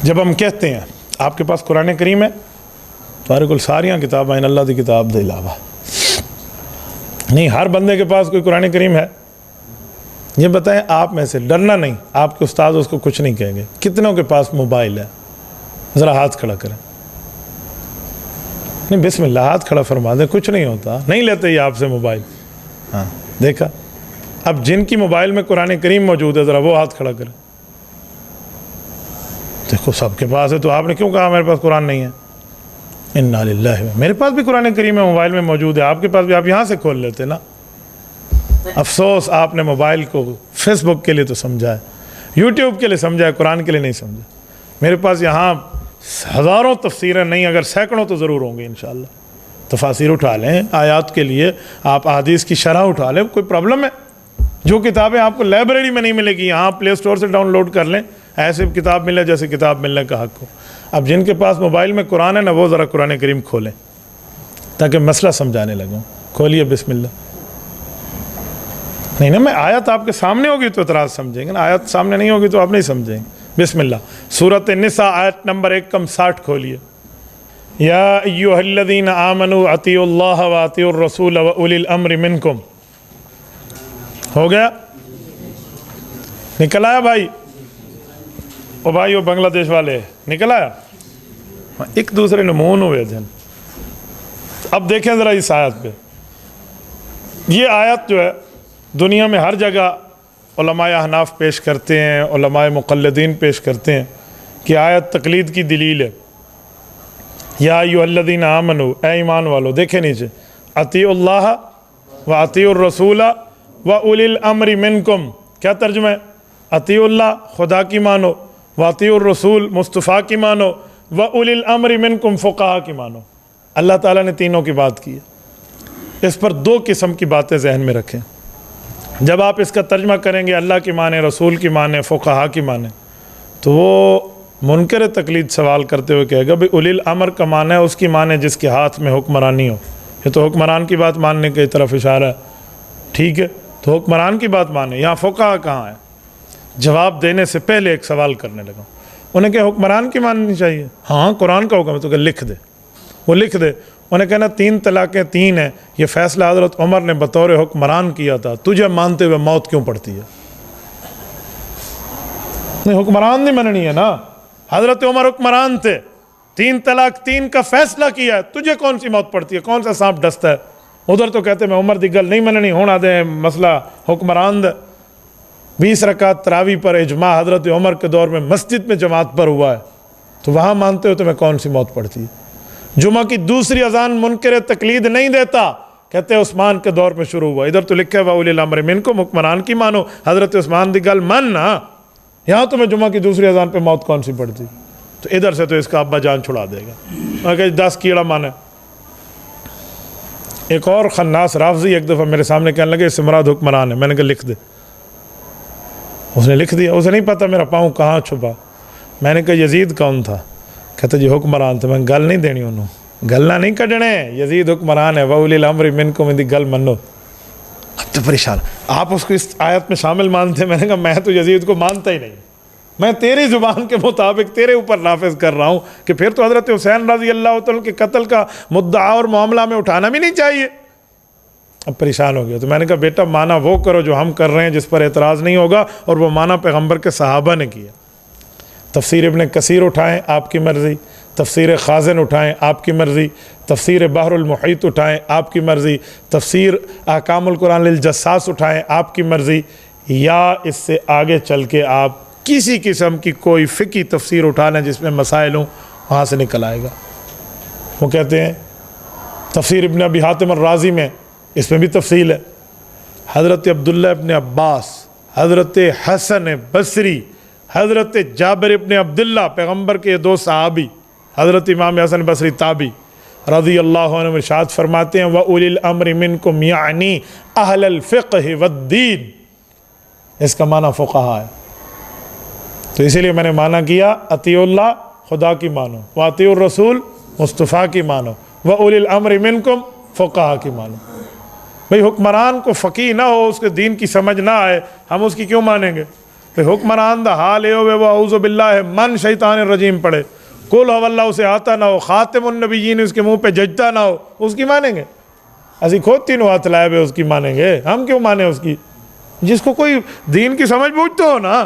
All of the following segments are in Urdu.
جب ہم کہتے ہیں آپ کے پاس قرآن کریم ہے، تمہارے کل ساریاں کتابیں ہیں اللہ دی کتاب دے علاوہ نہیں، ہر بندے کے پاس کوئی قرآن کریم ہے؟ یہ بتائیں آپ میں سے ڈرنا نہیں، آپ کے استاد اس کو کچھ نہیں کہیں گے۔ کتنوں کے پاس موبائل ہے؟ ذرا ہاتھ کھڑا کریں۔ نہیں بسم اللہ ہاتھ کھڑا فرما دیں، کچھ نہیں ہوتا، نہیں لیتے یہ آپ سے موبائل۔ ہاں دیکھا، اب جن کی موبائل میں قرآن کریم موجود ہے ذرا وہ ہاتھ کھڑا کریں۔ دیکھو سب کے پاس ہے تو آپ نے کیوں کہا میرے پاس قرآن نہیں ہے؟ انا للہ، میرے پاس بھی قرآن کریم ہے، موبائل میں موجود ہے، آپ کے پاس بھی، آپ یہاں سے کھول لیتے نا۔ افسوس آپ نے موبائل کو فیس بک کے لیے تو سمجھا ہے، یوٹیوب کے لیے سمجھا ہے، قرآن کے لیے نہیں سمجھا۔ میرے پاس یہاں ہزاروں تفسیریں نہیں، اگر سینکڑوں تو ضرور ہوں گے انشاءاللہ۔ تفاسیر اٹھا لیں آیات کے لیے، آپ احادیث کی شرح اٹھا لیں، کوئی پرابلم ہے؟ جو کتابیں آپ کو لائبریری میں نہیں ملے گی یہاں پلے اسٹور سے ڈاؤن لوڈ کر لیں، ایسے کتاب ملے جیسے کتاب ملنے کا حق ہو۔ اب جن کے پاس موبائل میں قرآن ہے نا، وہ ذرا قرآن کریم کھولیں تاکہ مسئلہ سمجھانے لگوں۔ کھولیے بسم اللہ۔ نہیں نا، میں آیت آپ کے سامنے ہوگی تو اعتراض سمجھیں گے نا، آیت سامنے نہیں ہوگی تو آپ نہیں سمجھیں گے۔ بسم اللہ، سورۃ النساء آیت نمبر 160 کھولیے۔ یا ایھا الذین آمنوا اطیعوا اللہ واطیعوا الرسول واولی الامر منکم۔ ہو گیا؟ نکل آیا بھائی؟ او بھائی وہ بنگلہ دیش والے نکل آیا؟ ایک دوسرے نمون ہوئے تھے۔ اب دیکھیں ذرا اس آیت پہ، یہ آیت جو ہے دنیا میں ہر جگہ علماء احناف پیش کرتے ہیں، علماء مقلدین پیش کرتے ہیں کہ آیت تقلید کی دلیل ہے۔ یا ایھا الذین آمنوا، اے ایمان والو، دیکھیں نیچے، اطیعوا اللہ واطیعوا الرسول واولی الامر منکم، کیا ترجمہ ہے؟ اطیعوا اللہ خدا کی مانو، واطیعوا الرسول مصطفیٰ کی مانو، واولی الامر منکم فقہا کی مانو۔ اللہ تعالیٰ نے تینوں کی بات کی ہے۔ اس پر دو قسم کی باتیں ذہن میں رکھیں۔ جب آپ اس کا ترجمہ کریں گے اللہ کی مانیں، رسول کی مانیں، فقہا کی مانیں، تو وہ منکر تقلید سوال کرتے ہوئے کہے گا بھئی اولی الامر کا معنی ہے اس کی مانیں جس کے ہاتھ میں حکمرانی ہو۔ یہ تو حکمران کی بات ماننے کی طرف اشارہ ہے، ٹھیک ہے؟ تو حکمران کی بات مانیں، یہاں فقہا کہاں ہے؟ جواب دینے سے پہلے ایک سوال کرنے لگا، انہیں کہ حکمران کی ماننی چاہیے؟ ہاں قرآن کا حکم ہے، تو کہ لکھ دے۔ وہ لکھ دے، انہیں کہنا 3 طلاقیں 3 ہیں، یہ فیصلہ حضرت عمر نے بطور حکمران کیا تھا، تجھے مانتے ہوئے موت کیوں پڑتی ہے؟ نہیں حکمران نہیں مننی ہے نا، حضرت عمر حکمران تھے، 3 طلاق 3 کا فیصلہ کیا ہے، تجھے کون سی موت پڑتی ہے؟ کون سا سانپ ڈستا ہے؟ ادھر تو کہتے میں عمر دی گل نہیں مننی، ہونا دے مسئلہ حکمران دے۔ 20 رکعت تراویح پر اجماع حضرت عمر کے دور میں مسجد میں جماعت پر ہوا ہے، تو وہاں مانتے ہو تمہیں کون سی موت پڑتی ہے؟ جمعہ کی دوسری اذان منکر تقلید نہیں دیتا، کہتے ہیں عثمان کے دور میں شروع ہوا، ادھر تو لکھا ہے وَأُولِي الْأَمْرِ مِنْكُمْ، حکمران کی مانو، حضرت عثمان دی گل ماننا، یہاں تمہیں جمعہ کی دوسری اذان پہ موت کون سی پڑتی؟ تو ادھر سے تو اس کا ابا جان چھڑا دے گا، میں کہا 10 کیڑا مانے۔ ایک اور خناس رافضی ایک دفعہ میرے سامنے کہنے لگے اس سے مراد حکمران ہے، میں نے کہا لکھ دے۔ اس نے لکھ دیا، اسے نہیں پتا میرا پاؤں کہاں چھپا۔ میں نے کہا یزید کون تھا؟ کہتے جی حکمران تھا۔ میں گل نہیں دینی انہوں، گلنا نہیں کڈنے، یزید حکمران ہے، وَأُولِي الْأَمْرِ مِنْكُمْ، اندی گل منو۔ اب تو پریشان، آپ اس کو اس آیت میں شامل مانتے ہیں؟ میں نے کہا میں تو یزید کو مانتا ہی نہیں، میں تیری زبان کے مطابق تیرے اوپر نافذ کر رہا ہوں کہ پھر تو حضرت حسین رضی اللہ تعالیٰ کے قتل کا مدعا اور معاملہ میں اٹھانا بھی نہیں چاہیے۔ اب پریشان ہو گیا، تو میں نے کہا بیٹا مانا وہ کرو جو ہم کر رہے ہیں، جس پر اعتراض نہیں ہوگا، اور وہ مانا پیغمبر کے صحابہ نے کیا۔ تفسیر ابن کثیر اٹھائیں آپ کی مرضی، تفسیر خازن اٹھائیں آپ کی مرضی، تفسیر بحر المحیط اٹھائیں آپ کی مرضی، تفسیر احکام القرآن للجساس اٹھائیں آپ کی مرضی، یا اس سے آگے چل کے آپ کسی قسم کی کوئی فقہی تفسیر اٹھا لیں جس میں مسائل ہوں، وہاں سے نکل آئے گا۔ وہ کہتے ہیں تفسیر ابن ابی حاتم الرازی میں، اس میں بھی تفصیل ہے، حضرت عبداللہ ابن عباس، حضرت حسن بصری، حضرت جابر ابن عبداللہ، پیغمبر کے 2 صحابی، حضرت امام حسن بصری تابعی رضی اللہ عنہ ارشاد فرماتے ہیں وَأُولِي الْأَمْرِ مِنْكُمْ یعنی اہل الفقہ والدین، اس کا معنی فقہا ہے۔ تو اسی لیے میں نے معنی کیا اطیعوا اللہ خدا کی مانو، واطیعوا الرسول مصطفیٰ کی مانو، وَأُولِي الْأَمْرِ مِنْكُمْ فقہا کی مانو۔ بھئی حکمران کو فقیہ نہ ہو، اس کے دین کی سمجھ نہ آئے، ہم اس کی کیوں مانیں گے؟ کہ حکمران دا حال یہ ہوئے وہ اعوذ باللہ من شیطان الرجیم پڑھے، قل هو اللہ اسے آتا نہ ہو، خاتم النبیین اس کے منہ پہ ججتا نہ ہو، اس کی مانیں گے؟ اسی خود تینوں ہاتھ لائے ہوئے اس کی مانیں گے؟ ہم کیوں مانیں اس کی؟ جس کو کوئی دین کی سمجھ بوجھ تو ہو نا۔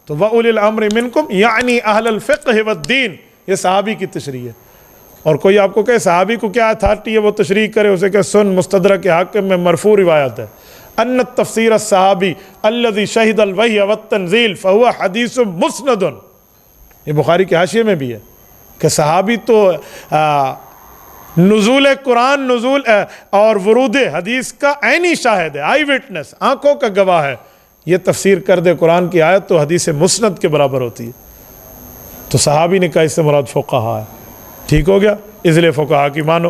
تو وَأُولِي الْأَمْرِ مِنْكُمْ یعنی اہل الفقہ والدین، یہ صحابی کی تشریح ہے۔ اور کوئی آپ کو کہے صحابی کو کیا اتھارٹی ہے وہ تشریح کرے، اسے کہ سن مستدرک حاکم میں مرفوع روایت ہے، ان التفسیر الصحابی الذي شہد الوحی والتنزیل فهو حدیث مسند، یہ بخاری کے حاشیے میں بھی ہے کہ صحابی تو نزول قرآن، نزول اور ورود حدیث کا عینی شاہد ہے، آئی وٹنس، آنکھوں کا گواہ ہے۔ یہ تفسیر کر دے قرآن کی آیت تو حدیث مسند کے برابر ہوتی ہے۔ تو صحابی نے کہا اس سے مراد فقہا ہے، ٹھیک ہو گیا، اس لیے فقہا کی مانو۔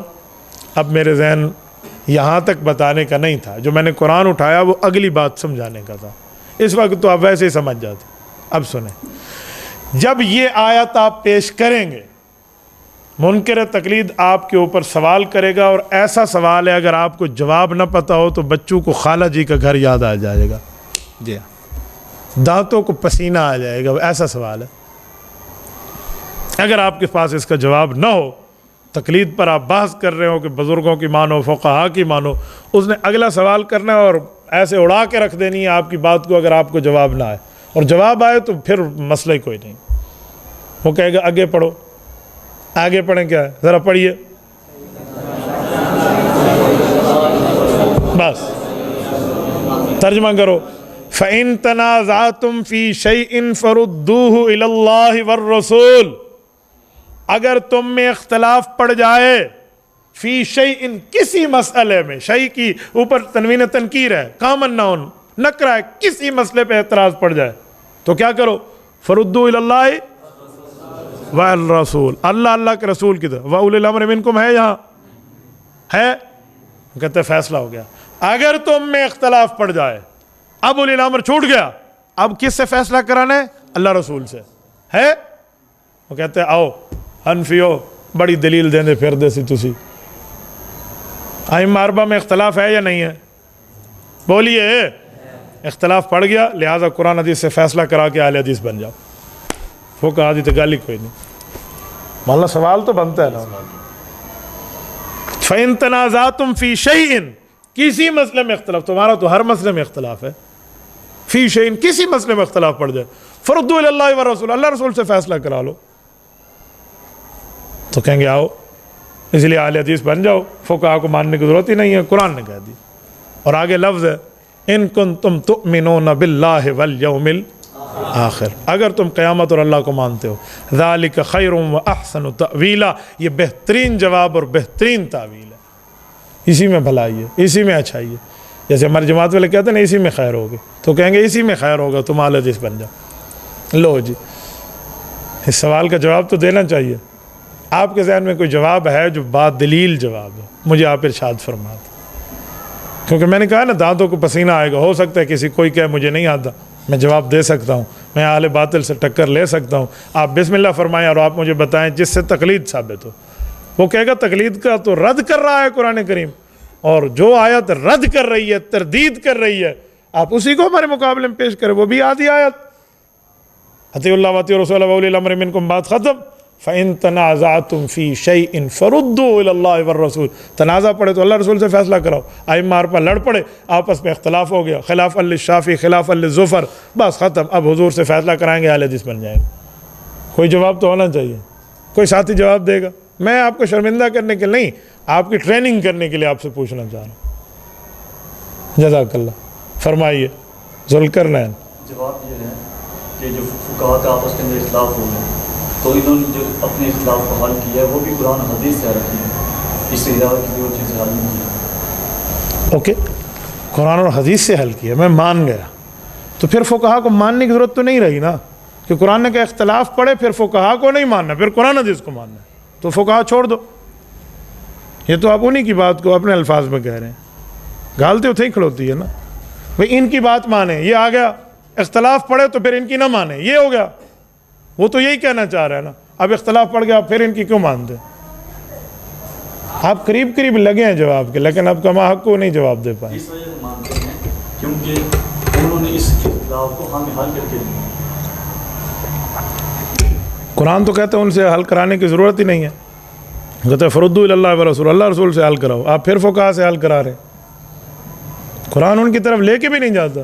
اب میرے ذہن یہاں تک بتانے کا نہیں تھا، جو میں نے قرآن اٹھایا وہ اگلی بات سمجھانے کا تھا، اس وقت تو آپ ویسے ہی سمجھ جاتے۔ اب سنیں، جب یہ آیت آپ پیش کریں گے، منکر تقلید آپ کے اوپر سوال کرے گا، اور ایسا سوال ہے اگر آپ کو جواب نہ پتہ ہو تو بچوں کو خالہ جی کا گھر یاد آ جائے گا، جی دانتوں کو پسینہ آ جائے گا، ایسا سوال ہے۔ اگر آپ کے پاس اس کا جواب نہ ہو، تقلید پر آپ بحث کر رہے ہو کہ بزرگوں کی مانو، فقہا کی مانو، اس نے اگلا سوال کرنا ہے اور ایسے اڑا کے رکھ دینی ہے آپ کی بات کو، اگر آپ کو جواب نہ آئے، اور جواب آئے تو پھر مسئلہ ہی کوئی نہیں۔ وہ کہے گا آگے پڑھو، آگے پڑھیں کیا ہے، ذرا پڑھیے، بس ترجمہ کرو۔ فَإِن تَنَازَعْتُمْ فِي شَيْءٍ فَرُدُّوهُ إِلَى اللَّهِ وَالرَّسُولِ، اگر تم میں اختلاف پڑ جائے، فی شیء کسی مسئلے میں، شیء کی اوپر تنوین تنکیر ہے، کامن ناؤن نکرہ ہے، کسی مسئلے پہ اعتراض پڑ جائے تو کیا کرو؟ فَرُدُّوهُ إِلَى اللَّهِ وَالرَّسُولِ، اللہ کے رسول کی طرف۔ وَأُولِي الْأَمْرِ مِنْكُمْ ہے، یہاں ہے، کہتے ہیں فیصلہ ہو گیا۔ اگر تم میں اختلاف پڑ جائے، اب اولی الامر چھوٹ گیا، اب کس سے فیصلہ کرانا ہے؟ اللہ رسول سے ہے۔ وہ کہتے ہیں آؤ حنفیو بڑی دلیل دیں دے پھر دے سی تسی، ائمہ اربعہ میں اختلاف ہے یا نہیں ہے؟ بولیے، اختلاف پڑ گیا، لہٰذا قرآن حدیث سے فیصلہ کرا کے اہل حدیث بن جاؤ۔ فقہا دی تو گالی کوئی نہیں، مولانا سوال تو بنتا ہے نا۔ فَإِن تَنَازَعْتُمْ فِي شَيْءٍ، کسی مسئلے میں اختلاف، تمہارا تو ہر مسئلے میں اختلاف ہے، فی شیء کسی مسئلے میں اختلاف پڑ جائے، فردوا الی اللہ والرسول، اللہ رسول سے فیصلہ کرا لو، تو کہیں گے آؤ، اس لیے اہل حدیث بن جاؤ، فقہا کو ماننے کی ضرورت ہی نہیں ہے، قرآن نے کہہ دی۔ اور آگے لفظ ہے ان کنتم تؤمنون باللہ والیوم الاخر، اگر تم قیامت اور اللہ کو مانتے ہو، ذالک خیر و احسن تأویلا، یہ بہترین جواب اور بہترین تعویل ہے، اسی میں بھلائی ہے، اسی میں اچھائی ہے۔ جیسے ہماری جماعت والے کہتے ہیں نا اسی میں خیر ہوگی، تو کہیں گے اسی میں خیر ہوگا، تم اہل حدیث بن جاؤ۔ لو جی، اس سوال کا جواب تو دینا چاہیے۔ آپ کے ذہن میں کوئی جواب ہے جو بات دلیل جواب ہے، مجھے آپ ارشاد فرماتے، کیونکہ میں نے کہا نا دانتوں کو پسینہ آئے گا، ہو سکتا ہے کسی کوئی کہے مجھے نہیں آتا، میں جواب دے سکتا ہوں، میں اہل باطل سے ٹکر لے سکتا ہوں، آپ بسم اللہ فرمائیں اور آپ مجھے بتائیں جس سے تقلید ثابت ہو۔ وہ کہے گا تقلید کا تو رد کر رہا ہے قرآن کریم، اور جو آیت رد کر رہی ہے، تردید کر رہی ہے، آپ اسی کو ہمارے مقابلے میں پیش کریں، وہ بھی آدھی آیت اطیعوا اللہ واطیعوا الرسول واولی الامر منکم، بات ختم۔ فَإِن تَنَازَعْتُمْ فِي شَيْءٍ فَرُدُّوهُ إِلَى اللَّهِ وَالرَّسُولِ، تنازع پڑے تو اللہ رسول سے فیصلہ کراؤ، ائمہ اربعہ لڑ پڑے، آپس میں اختلاف ہو گیا، خلاف للشافعی خلاف للظفر، بس ختم، اب حضور سے فیصلہ کرائیں گے، اہل حدیث بن جائیں گے۔ کوئی جواب تو ہونا چاہیے، کوئی ساتھی جواب دے گا۔ میں آپ کو شرمندہ کرنے کے نہیں، آپ کی ٹریننگ کرنے کے لیے آپ سے پوچھنا چاہ رہا ہوں۔ جزاک اللہ، فرمائیے ذوالقرنین۔ جواب یہ ہے کہ جو فقہا کا آپس کے اندر اختلاف ہو گیا، تو انہوں نے جو اپنے اختلاف کو حل کیا ہے وہ بھی قرآن حدیث سے حل کیا ہے، اس سے علاوہ کسی اور چیز سے حل نہیں کیا۔ اوکے، قرآن اور حدیث سے حل کیا، میں مان گیا، تو پھر فقہا کو ماننے کی ضرورت تو نہیں رہی نا، کہ قرآن نے کہا اختلاف پڑے، پھر فقہا کو نہیں ماننا، پھر قرآن حدیث کو ماننا ہے، تو فقہا چھوڑ دو۔ یہ تو آپ انہی کی بات کو اپنے الفاظ میں کہہ رہے ہیں، گالتے اتھے ہی کھڑوتی ہے نا، بھئی ان کی بات مانیں، یہ آ گیا، اختلاف پڑے تو پھر ان کی نہ مانیں، یہ ہو گیا۔ وہ تو یہی کہنا چاہ رہے ہیں نا، اب اختلاف پڑ گیا، پھر ان کی کیوں مانتے؟ آپ قریب قریب لگے ہیں جواب کے، لیکن اب کما حق کو نہیں جواب دے پائے۔ اس وجہ سے مانتے ہیں کیونکہ انہوں نے اس اختلاف کو ہمیں حل کر کے دیا. قرآن تو کہتے ہیں ان سے حل کرانے کی ضرورت ہی نہیں ہے. کہتے ہیں فردو اللہ و رسول, اللہ رسول سے حل کراؤ. آپ پھر فقہا سے حل کرا رہے ہیں. قرآن ان کی طرف لے کے بھی نہیں جاتا.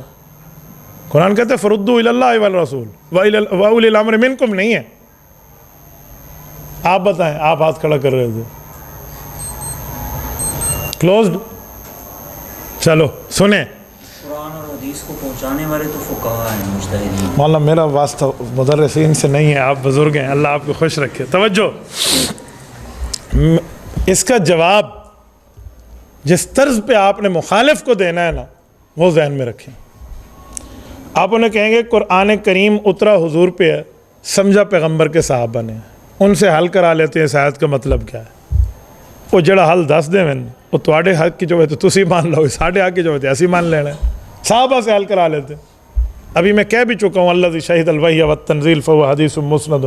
قرآن کہتے ہیں فردو اللہ و رسول وَأُولِي الْأَمْرِ مِنْكُمْ نہیں ہے. آپ بتائیں, آپ ہاتھ کھڑا کر رہے تھے. کلوزڈ. چلو سنیں, قرآن اور حدیث کو پہنچانے والے تو فقہا ہیں, مجتہدین. مولانا میرا واسطہ مدرسین سے نہیں ہے, آپ بزرگ ہیں, اللہ آپ کو خوش رکھے. توجہ, اس کا جواب جس طرز پہ آپ نے مخالف کو دینا ہے نا, وہ ذہن میں رکھیں. آپ انہیں کہیں گے قرآن کریم اترا حضور پہ ہے, سمجھا پیغمبر کے صحابہ نے, ان سے حل کرا لیتے ہیں. اس آیت کا مطلب کیا ہے؟ وہ جڑا حل دس دے میں وہ تواڈے حق کی جو ہے تو تسی مان لو, ساڈے حق کی جو ہے ایسی مان لینا ہے. صحابہ سے حل کرا لیتے. ابھی میں کہہ بھی چکا ہوں اللہ شہید الوحی والتنزیل فهو حدیث مسند,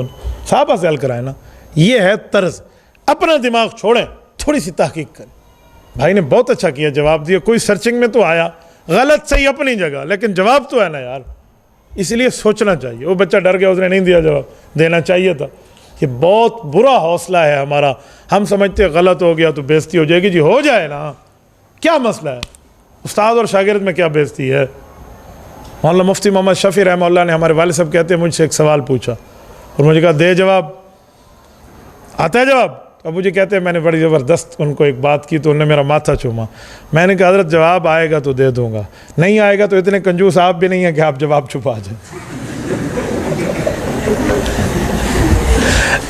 صحابہ سے حل کرائے نا. یہ ہے طرز. اپنا دماغ چھوڑیں, تھوڑی سی تحقیق کریں. بھائی نے بہت اچھا کیا, جواب دیا. کوئی سرچنگ میں تو آیا, غلط صحیح اپنی جگہ, لیکن جواب تو ہے نا یار. اس لیے سوچنا چاہیے. وہ بچہ ڈر گیا, اس نے نہیں دیا جواب, دینا چاہیے تھا. یہ بہت برا حوصلہ ہے ہمارا. ہم سمجھتے غلط ہو گیا تو بےزتی ہو جائے گی. جی ہو جائے نا, کیا مسئلہ ہے؟ استاد اور شاگرد میں کیا بےزتی ہے؟ مولانا مفتی محمد شفیع رحمہ اللہ نے, ہمارے والد صاحب کہتے ہیں, مجھ سے ایک سوال پوچھا اور مجھے کہا دے جواب. آتا ہے جواب؟ اب مجھے کہتے ہیں میں نے بڑی زبردست ان کو ایک بات کی تو انہوں نے میرا ماتھا چوما. میں نے کہا حضرت جواب آئے گا تو دے دوں گا, نہیں آئے گا تو اتنے کنجوس آپ بھی نہیں ہیں کہ آپ جواب چھپا جائیں.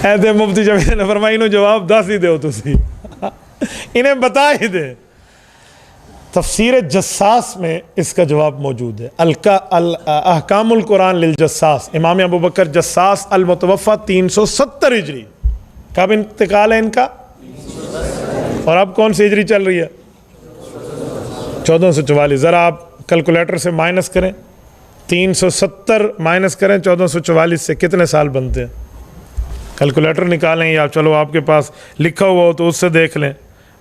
ایسے مفتی شفیع نے فرمایا انہوں جواب دس ہی دو تسی, انہیں بتا ہی دے. تفسیر جساس میں اس کا جواب موجود ہے. احکام القرآن للجساس, امام ابو بکر جساس المتوفہ 370 ہجری. کب انتقال ہے ان کا؟ اور اب کون سی ہجری چل رہی ہے؟ 1444. ذرا آپ کیلکولیٹر سے مائنس کریں, 370 مائنس کریں 1444 سے, کتنے سال بنتے ہیں؟ کیلکولیٹر نکالیں یا چلو آپ کے پاس لکھا ہوا ہو تو اس سے دیکھ لیں.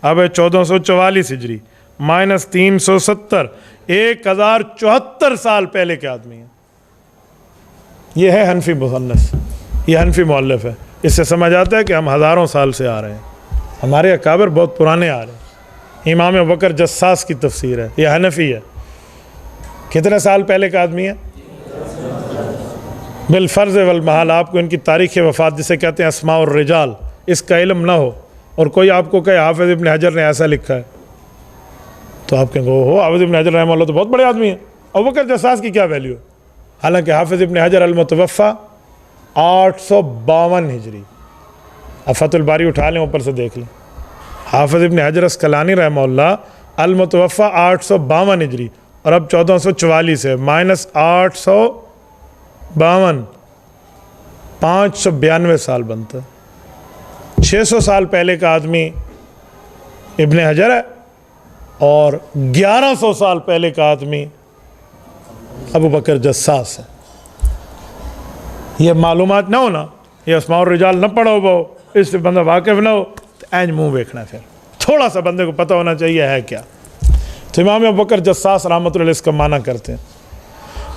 اب ہے 1444 ہجری مائنس 370, 1074 سال پہلے کے آدمی ہیں. یہ ہے حنفی مصنف, یہ حنفی مؤلف ہے. اس سے سمجھ آتا ہے کہ ہم ہزاروں سال سے آ رہے ہیں. ہمارے اکابر بہت پرانے آ رہے ہیں. امام ابو بکر جساس کی تفسیر ہے, یہ حنفی ہے. کتنے سال پہلے کا آدمی ہے؟ بالفرض والمحال آپ کو ان کی تاریخ وفات, جسے کہتے ہیں اسماء الرجال, اس کا علم نہ ہو اور کوئی آپ کو کہے حافظ ابن حجر نے ایسا لکھا ہے, تو آپ کہیں گے حافظ ابن حجر رحمہ اللہ تو بہت بڑے آدمی ہیں, ابو بکر جساس کی کیا ویلیو ہے؟ حالانکہ حافظ ابن حجر المتوفہ 852 ہجری. اب فتح الباری اٹھا لیں, اوپر سے دیکھ لیں. حافظ ابن حجر اسقلانی رحمہ اللہ المتوفہ 852 ہجری, اور اب 1444 ہے, مائنس 852, 592 سال بنتا ہے. 600 سال پہلے کا آدمی ابن حجر ہے, اور 1100 سال پہلے کا آدمی ابو بکر جساس ہے. یہ معلومات نہ ہونا, یہ اسماء الرجال نہ پڑھو بہو, اس سے بندہ واقف نہ ہو تو اینج منہ دیکھنا. پھر تھوڑا سا بندے کو پتہ ہونا چاہیے ہے کیا. تو امام ابو بکر جساس رحمۃ اللہ اس کا معنی کرتے ہیں.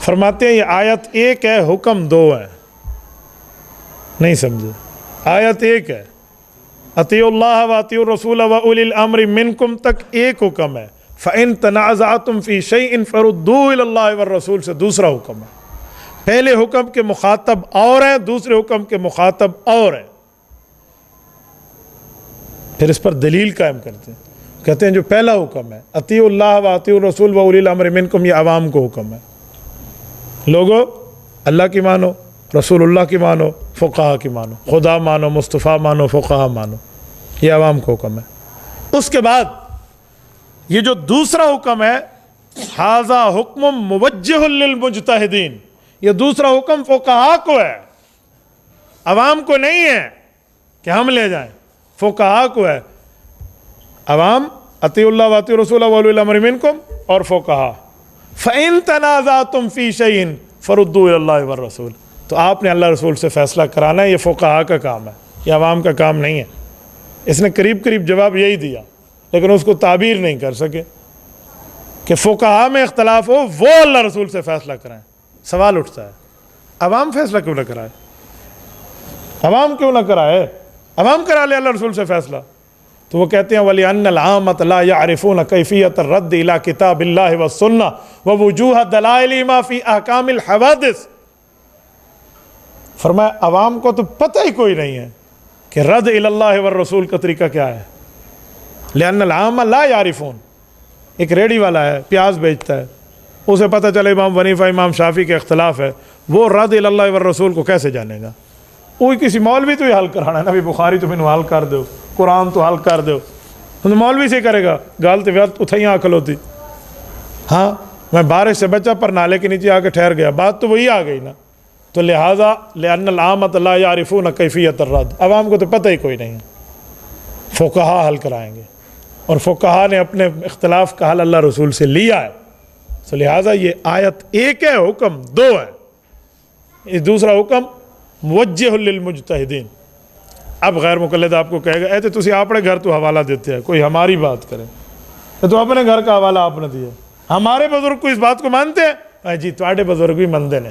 فرماتے ہیں یہ آیت ایک ہے, حکم دو ہے. نہیں سمجھے؟ آیت ایک ہے, اطیعوا اللہ واطیعوا الرسول واولی الامر منکم تک ایک حکم ہے. فإن تنازعتم فی شیء فردوه الی اللہ والرسول سے دوسرا حکم ہے. پہلے حکم کے مخاطب اور ہیں, دوسرے حکم کے مخاطب اور ہیں. پھر اس پر دلیل قائم کرتے ہیں, کہتے ہیں جو پہلا حکم ہے اطیعوا اللہ واطیعوا الرسول واولی الامر منکم, یہ عوام کو حکم ہے. لوگوں اللہ کی مانو, رسول اللہ کی مانو, فقہا کی مانو, خدا مانو, مصطفیٰ مانو, فقہا مانو, یہ عوام کو حکم ہے. اس کے بعد یہ جو دوسرا حکم ہے ھذا حکم موجہ للمجتہدین, یہ دوسرا حکم فقہا کو ہے, عوام کو نہیں ہے کہ ہم لے جائیں, فقہا کو ہے. عوام اطیعوا اللہ واطیعوا الرسول واولی الامر منکم, اور فقہا فإن تنازعتم فی شیء فردوه الی اللہ والرسول. تو آپ نے اللہ رسول سے فیصلہ کرانا ہے, یہ فقہا کا کام ہے, یہ عوام کا کام نہیں ہے. اس نے قریب قریب جواب یہی دیا, لیکن اس کو تعبیر نہیں کر سکے. کہ فقہا میں اختلاف ہو وہ اللہ رسول سے فیصلہ کرائیں. سوال اٹھتا ہے عوام فیصلہ کیوں نہ کرائے؟ عوام کیوں نہ کرائے؟ عوام کرا لے اللہ رسول سے فیصلہ. تو وہ کہتے ہیں وَلِأَنَّ الْعَامَّةَ لَا يَعْرِفُونَ كَيْفِيَّةَ الرَّدِّ إِلَىٰ كِتَابِ اللَّهِ وَالسُّنَّةِ وَوُجُوهَ دَلَائِلِهِمَا فِي أَحْكَامِ الْحَوَادِثِ. فرمایا عوام کو تو پتہ ہی کوئی نہیں ہے کہ رد الی اللہ والرسول کا طریقہ کیا ہے. لأن العام لا يعرفون. ایک ریڑھی والا ہے پیاز بیچتا ہے, اسے پتہ چلے امام حنیفہ امام شافعی کے اختلاف ہے, وہ رد الی اللہ والرسول کو کیسے جانے گا؟ وہی کسی مولوی تو یہ حل کرانا ہے نا, بھی بخاری تو مینوں حل کر دو, قرآن تو حل کر دو. مولوی سے کرے گا گال تو وقت اتھائیاں عقل ہوتی. ہاں میں بارش سے بچا پر نالے کے نیچے آ کے ٹھہر گیا, بات تو وہی آ گئی نا. تو لہٰذا لأن العامة لا يعرفون كيفية الرد, عوام کو تو پتہ ہی کوئی نہیں ہے. فقہا حل کرائیں گے, اور فقہا نے اپنے اختلاف کا حل اللہ رسول سے لیا ہے. تو لہٰذا یہ آیت ایک ہے, حکم دو ہے. اس دوسرا حکم موجہ للمجتہدین. اب غیر مقلد آپ کو کہے گا اے تو تسی اپنے گھر تو حوالہ دیتے ہیں, کوئی ہماری بات کرے تو اپنے گھر کا حوالہ آپ نے دیا. ہمارے بزرگ کو اس بات کو مانتے ہیں؟ جی تواڈے بزرگ بھی مندے نے.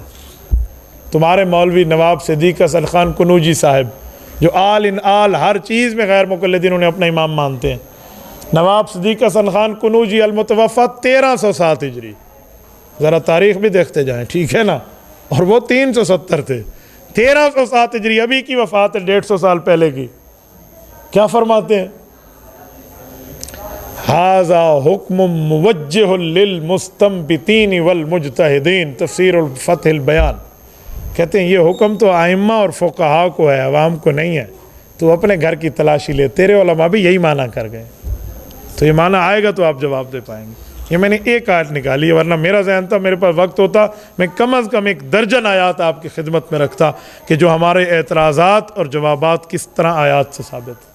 تمہارے مولوی نواب صدیق حسن خان کنوجی صاحب جو آل ان آل ہر چیز میں غیر مقلدین انہیں اپنا امام مانتے ہیں. نواب صدیق حسن خان کنوجی المتوفا 1307 ہجری. ذرا تاریخ بھی دیکھتے جائیں, ٹھیک ہے نا, اور وہ 370 تھے. 1307 ہجری, ابھی کی وفات ہے 150 سال پہلے کی. کیا فرماتے ہیں؟ ھذا حکم موجہ للمستنبطین والمجتہدین, تفسیر الفتح البیان. کہتے ہیں یہ حکم تو ائمہ اور فقہا کو ہے, عوام کو نہیں ہے. تو اپنے گھر کی تلاشی لے, تیرے علماء بھی یہی معنی کر گئے. تو یہ معنی آئے گا تو آپ جواب دے پائیں گے. یہ میں نے ایک آیت نکالی ہے, ورنہ میرا ذہن تھا میرے پاس وقت ہوتا میں کم از کم 1 درجن آیات آپ کی خدمت میں رکھتا کہ جو ہمارے اعتراضات اور جوابات کس طرح آیات سے ثابت ہیں.